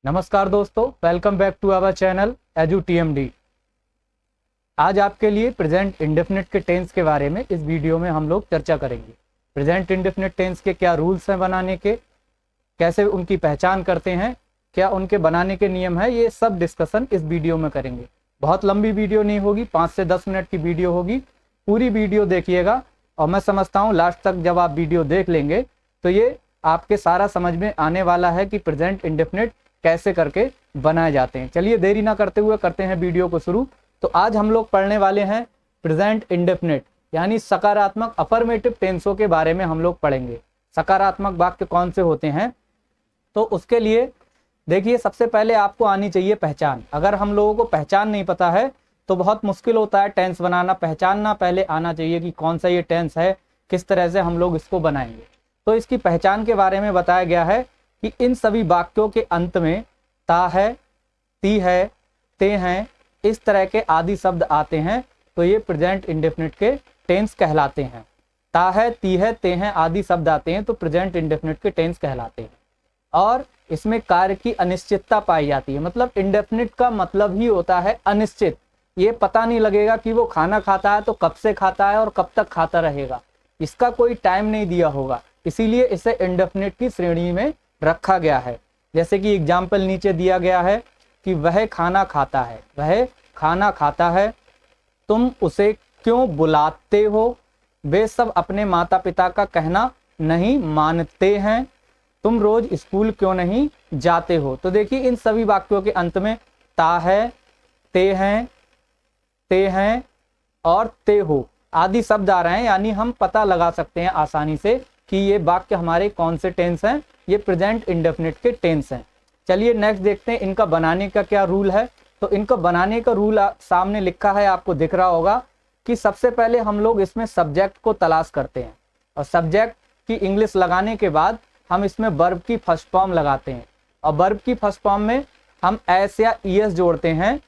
नमस्कार दोस्तों, welcome back to our channel edu TMD. आज आपके लिए प्रेजेंट इंडेफिनिट के टेंस के बारे में इस वीडियो में हम लोग चर्चा करेंगे। प्रेजेंट इंडेफिनिट टेंस के क्या रूल्स हैं बनाने के, कैसे उनकी पहचान करते हैं, क्या उनके बनाने के नियम है, ये सब डिस्कशन इस वीडियो में करेंगे। बहुत लंबी वीडियो नहीं होगी, 5 से 10 मिनट की वीडियो होगी। पूरी वीडियो देखिएगा और मैं समझता हूँ लास्ट तक जब आप वीडियो देख लेंगे तो ये आपके सारा समझ में आने वाला है कि प्रेजेंट इंडेफिनिट कैसे करके बनाए जाते हैं। चलिए देरी ना करते हुए करते हैं वीडियो को शुरू। तो आज हम लोग पढ़ने वाले हैं प्रेजेंट इंडेफिनिट यानी सकारात्मक अफर्मेटिव टेंसों के बारे में हम लोग पढ़ेंगे। सकारात्मक वाक्य कौन से होते हैं, तो उसके लिए देखिए सबसे पहले आपको आनी चाहिए पहचान। अगर हम लोगों को पहचान नहीं पता है तो बहुत मुश्किल होता है टेंस बनाना। पहचानना पहले आना चाहिए कि कौन सा ये टेंस है, किस तरह से हम लोग इसको बनाएंगे। तो इसकी पहचान के बारे में बताया गया है कि इन सभी वाक्यों के अंत में ता है, ती है, ते हैं, इस तरह के आदि शब्द आते हैं तो ये प्रेजेंट इंडेफिनिट के टेंस कहलाते हैं। ता है, ती है, ते हैं आदि शब्द आते हैं तो प्रेजेंट इंडेफिनिट के टेंस कहलाते हैं। और इसमें कार्य की अनिश्चितता पाई जाती है। मतलब इंडेफिनिट का मतलब ही होता है अनिश्चित। ये पता नहीं लगेगा कि वो खाना खाता है तो कब से खाता है और कब तक खाता रहेगा, इसका कोई टाइम नहीं दिया होगा, इसीलिए इसे इंडेफिनिट की श्रेणी में रखा गया है। जैसे कि एग्जाम्पल नीचे दिया गया है कि वह खाना खाता है, वह खाना खाता है, तुम उसे क्यों बुलाते हो, वे सब अपने माता पिता का कहना नहीं मानते हैं, तुम रोज स्कूल क्यों नहीं जाते हो। तो देखिए इन सभी वाक्यों के अंत में ता है, ते हैं और ते हो आदि शब्द आ रहे हैं, यानी हम पता लगा सकते हैं आसानी से कि ये वाक्य हमारे कौन से टेंस हैं, ये प्रेजेंट इंडेफिनिट के टेंस हैं। चलिए नेक्स्ट देखते हैं इनका बनाने का क्या रूल है। तो इनका बनाने का रूल सामने लिखा है, आपको दिख रहा होगा कि सबसे पहले हम लोग इसमें सब्जेक्ट को तलाश करते हैं और सब्जेक्ट की इंग्लिश लगाने के बाद हम इसमें वर्ब की फर्स्ट फॉर्म लगाते हैं और वर्ब की फर्स्ट फॉर्म में हम एस या ईएस जोड़ते हैं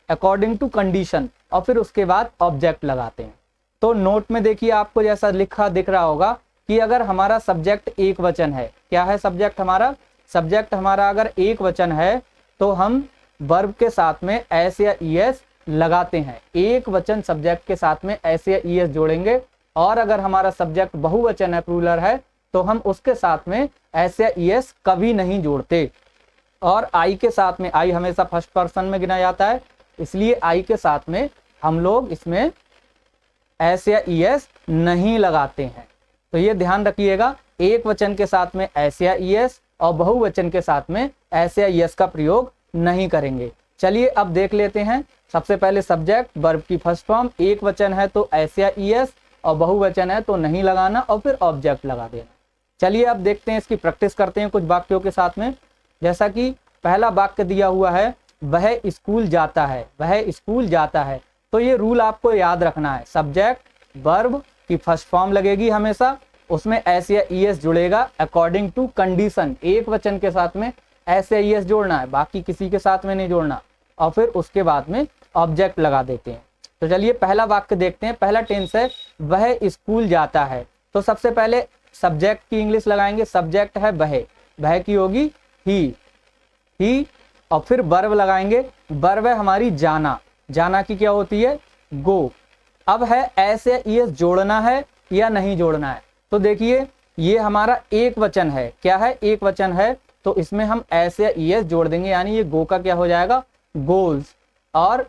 अकॉर्डिंग टू कंडीशन और फिर उसके बाद ऑब्जेक्ट लगाते हैं। तो नोट में देखिए आपको जैसा लिखा दिख रहा होगा कि अगर हमारा सब्जेक्ट एक वचन है, क्या है सब्जेक्ट हमारा, सब्जेक्ट हमारा अगर एक वचन है तो हम वर्ब के साथ में एस या ईएस लगाते हैं। एक वचन सब्जेक्ट के साथ में एस या ईएस जोड़ेंगे। और अगर हमारा सब्जेक्ट बहुवचन है, प्लूरल है, तो हम उसके साथ में एस या ईएस कभी नहीं जोड़ते। और आई के साथ में, आई हमेशा फर्स्ट पर्सन में गिना जाता है, इसलिए आई के साथ में हम लोग इसमें एस या ईएस नहीं लगाते हैं। तो ये ध्यान रखिएगा, एक वचन के साथ में एस या ईएस और बहुवचन के साथ में एस या ईएस का प्रयोग नहीं करेंगे। चलिए अब देख लेते हैं। सबसे पहले सब्जेक्ट, वर्ब की फर्स्ट फॉर्म, एक वचन है तो एस या ईएस और बहुवचन है तो नहीं लगाना और फिर ऑब्जेक्ट लगा देना। चलिए अब देखते हैं, इसकी प्रैक्टिस करते हैं कुछ वाक्यों के साथ में। जैसा कि पहला वाक्य दिया हुआ है, वह स्कूल जाता है, वह स्कूल जाता है। तो ये रूल आपको याद रखना है, सब्जेक्ट वर्ब की फर्स्ट फॉर्म लगेगी हमेशा, उसमें एस या ईएस जुड़ेगा अकॉर्डिंग टू कंडीशन। एक वचन के साथ में एस या ईएस जोड़ना है, बाकी किसी के साथ में नहीं जोड़ना, और फिर उसके बाद में ऑब्जेक्ट लगा देते हैं। तो चलिए पहला वाक्य देखते हैं। पहला टेंस है वह स्कूल जाता है। तो सबसे पहले सब्जेक्ट की इंग्लिश लगाएंगे। सब्जेक्ट है वह की होगी ही, और फिर वर्ब लगाएंगे। वर्ब है हमारी जाना, जाना की क्या होती है, गो। अब है एस या ईएस जोड़ना है या नहीं जोड़ना है। तो देखिए ये हमारा एक वचन है, क्या है, एक वचन है, तो इसमें हम एस या ईएस जोड़ देंगे, यानी ये गो का क्या हो जाएगा, गोल्स। और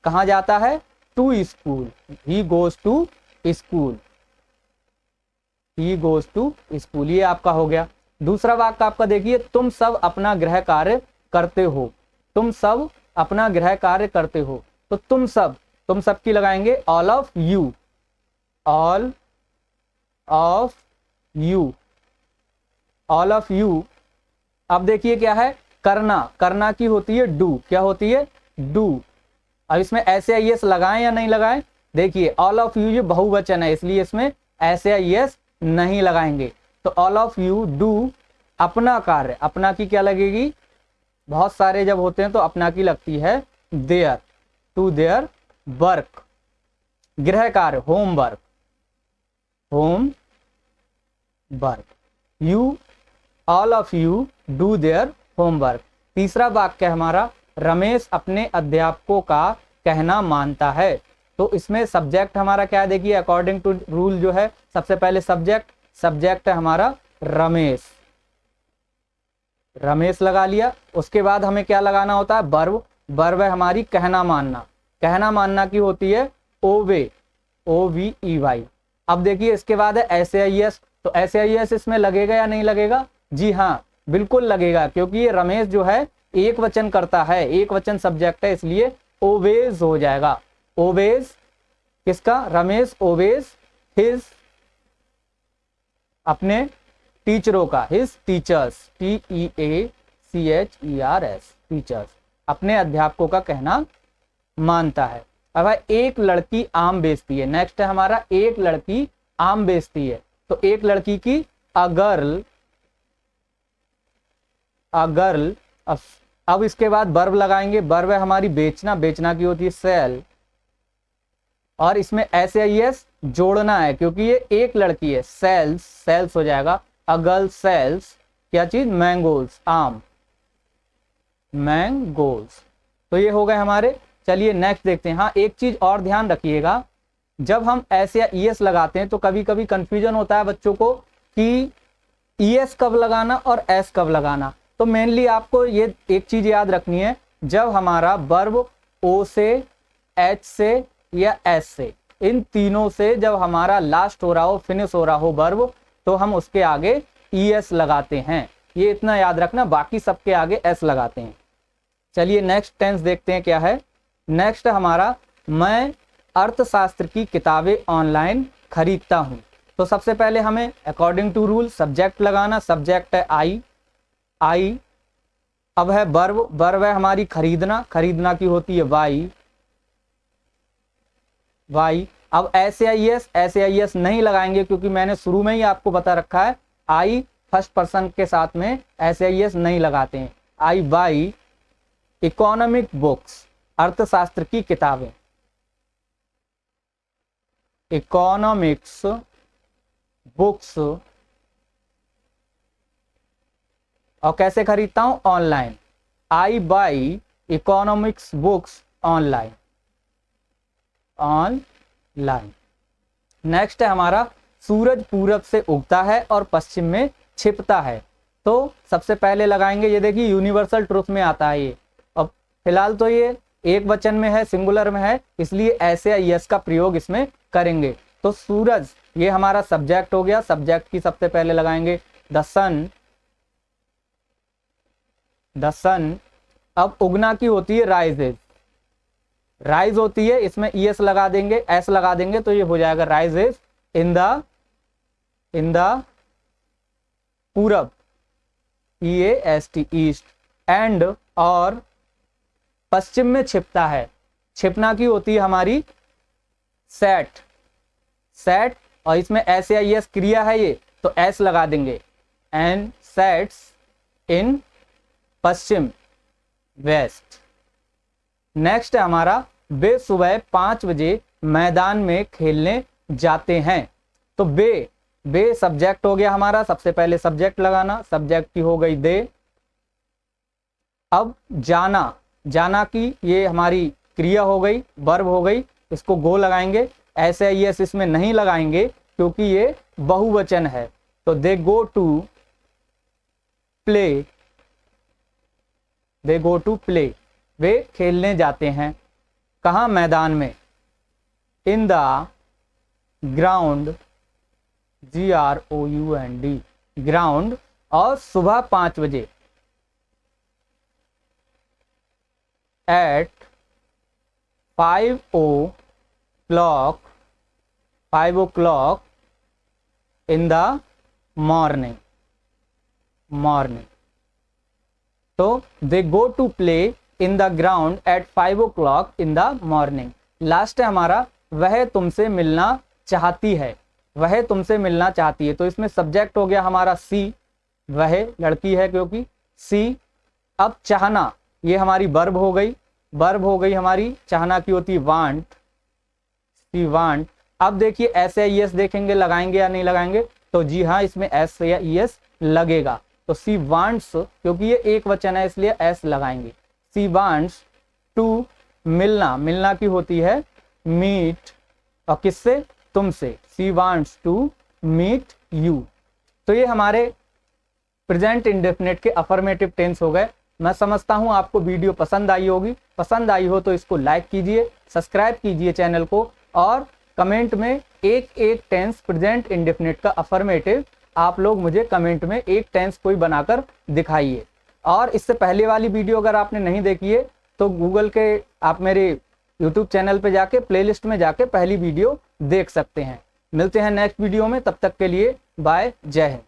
कहाँ जाता है, to school, he goes to school, he goes to school, ये आपका हो गया। दूसरा वाक्य आपका देखिए, तुम सब अपना गृह कार्य करते हो, तुम सब अपना गृह कार्य करते हो। तो तुम सब की लगाएंगे all of you, all of you, all of you. अब देखिए क्या है, करना की होती है डू, क्या होती है, डू। अब इसमें एस या ईएस लगाएं या नहीं लगाएं, देखिए ऑल ऑफ यू ये बहुवचन है इसलिए इसमें एस या ईएस नहीं लगाएंगे। तो ऑल ऑफ यू डू अपना कार्य, अपना की क्या लगेगी, बहुत सारे जब होते हैं तो अपना की लगती है देयर, टू देयर वर्क। गृह कार्य home work, home work. You all of you do their homework. तीसरा वाक्य हमारा रमेश अपने अध्यापकों का कहना मानता है। तो इसमें सब्जेक्ट हमारा क्या है, देखिए अकॉर्डिंग टू रूल जो है सबसे पहले सब्जेक्ट है हमारा रमेश, रमेश लगा लिया। उसके बाद हमें क्या लगाना होता है, वर्ब है हमारी कहना मानना की होती है ओवे, OVEY। अब देखिए इसके बाद है SAIS, तो SAIS इसमें लगेगा या नहीं लगेगा, जी हाँ बिल्कुल लगेगा, क्योंकि ये रमेश जो है एक वचन करता है, एक वचन सब्जेक्ट है, इसलिए ओवेज हो जाएगा। ओवेज किसका, रमेश ओवेज हिज, अपने टीचरों का, हिज टीचर्स, TEACHERS, टीचर्स, अपने अध्यापकों का कहना मानता है। अब एक लड़की आम बेचती है, नेक्स्ट है हमारा एक लड़की आम बेचती है, तो एक लड़की की अ गर्ल, अब इसके बाद वर्ब लगाएंगे, वर्ब है हमारी बेचना की होती है सेल, और इसमें SAIS जोड़ना है क्योंकि ये एक लड़की है, सेल्स हो जाएगा, अ गर्ल सेल्स क्या चीज, मैंगोज, आम, मैंगोज। तो ये हो गए हमारे। चलिए नेक्स्ट देखते हैं। हाँ एक चीज और ध्यान रखिएगा, जब हम S या ES लगाते हैं तो कभी कभी कंफ्यूजन होता है बच्चों को कि ES कब लगाना और S कब लगाना। तो मेनली आपको ये एक चीज याद रखनी है, जब हमारा वर्ब O से, H से या S से, इन तीनों से जब हमारा लास्ट हो रहा हो, फिनिश हो रहा हो वर्ब, तो हम उसके आगे ES लगाते हैं, ये इतना याद रखना, बाकी सबके आगे S लगाते हैं। चलिए नेक्स्ट टेंस देखते हैं क्या है। नेक्स्ट हमारा मैं अर्थशास्त्र की किताबें ऑनलाइन खरीदता हूं। तो सबसे पहले हमें अकॉर्डिंग टू रूल सब्जेक्ट लगाना, सब्जेक्ट है आई, अब है वर्ब है हमारी खरीदना की होती है वाई। अब SAIS नहीं लगाएंगे क्योंकि मैंने शुरू में ही आपको बता रखा है, आई फर्स्ट पर्सन के साथ में SAIS नहीं लगाते हैं। आई बाई इकोनॉमिक बुक्स, अर्थशास्त्र की किताबें, इकोनॉमिक्स बुक्स। और कैसे खरीदता हूं, online, I by economics books online. Next है हमारा सूरज पूरब से उगता है और पश्चिम में छिपता है। तो सबसे पहले लगाएंगे, ये देखिए यूनिवर्सल ट्रुथ में आता है ये। अब फिलहाल तो ये एक वचन में है, सिंगुलर में है, इसलिए SAIS का प्रयोग इसमें करेंगे। तो सूरज ये हमारा सब्जेक्ट हो गया, सब्जेक्ट की सबसे पहले लगाएंगे द सन। अब उगना की होती है राइज होती है, इसमें ES लगा देंगे, S लगा देंगे, तो ये हो जाएगा राइजेस इन द पूरब, EAST ईस्ट, एंड और पश्चिम में छिपता है, छिपना की होती है हमारी सेट, और इसमें SAIS क्रिया है ये, तो S लगा देंगे, एंड सेट्स इन पश्चिम, वेस्ट। नेक्स्ट है हमारा वे सुबह 5 बजे मैदान में खेलने जाते हैं। तो बे सब्जेक्ट हो गया हमारा, सबसे पहले सब्जेक्ट लगाना, सब्जेक्ट की हो गई दे। अब जाना की ये हमारी क्रिया हो गई, वर्ब हो गई, इसको गो लगाएंगे। SAIS इसमें नहीं लगाएंगे क्योंकि ये बहुवचन है। तो दे गो टू प्ले, वे खेलने जाते हैं, कहाँ, मैदान में, इन द ग्राउंड, GROUND, ग्राउंड। और सुबह 5 बजे, eight 5 o'clock in the morning. तो they go to play in the ground at 5 o'clock in the morning. Last है हमारा वह तुमसे मिलना चाहती है, तो इसमें सब्जेक्ट हो गया हमारा सी, वह लड़की है क्योंकि सी। अब चाहना ये हमारी वर्ब हो गई हमारी, चाहना की होती वांट, सी वांट। अब देखिए SAIS देखेंगे लगाएंगे या नहीं लगाएंगे, तो जी हाँ इसमें S या ES लगेगा। तो सी वांट्स, क्योंकि ये एक वचन है इसलिए एस लगाएंगे। सी वांट्स टू, मिलना, मिलना की होती है मीट, और किससे, तुमसे। She wants to meet you. तो ये हमारे प्रेजेंट इंडेफिनिट के अफर्मेटिव टेंस हो गए। मैं समझता हूं आपको वीडियो पसंद आई होगी। पसंद आई हो तो इसको लाइक कीजिए, सब्सक्राइब कीजिए चैनल को, और कमेंट में एक एक टेंस प्रेजेंट इंडेफिनिट का अफर्मेटिव आप लोग मुझे कमेंट में एक टेंस कोई बनाकर दिखाइए। और इससे पहले वाली वीडियो अगर आपने नहीं देखी है तो गूगल के आप मेरे यूट्यूब चैनल पे जाके प्लेलिस्ट में जाके पहली वीडियो देख सकते हैं। मिलते हैं नेक्स्ट वीडियो में, तब तक के लिए बाय, जय हिंद।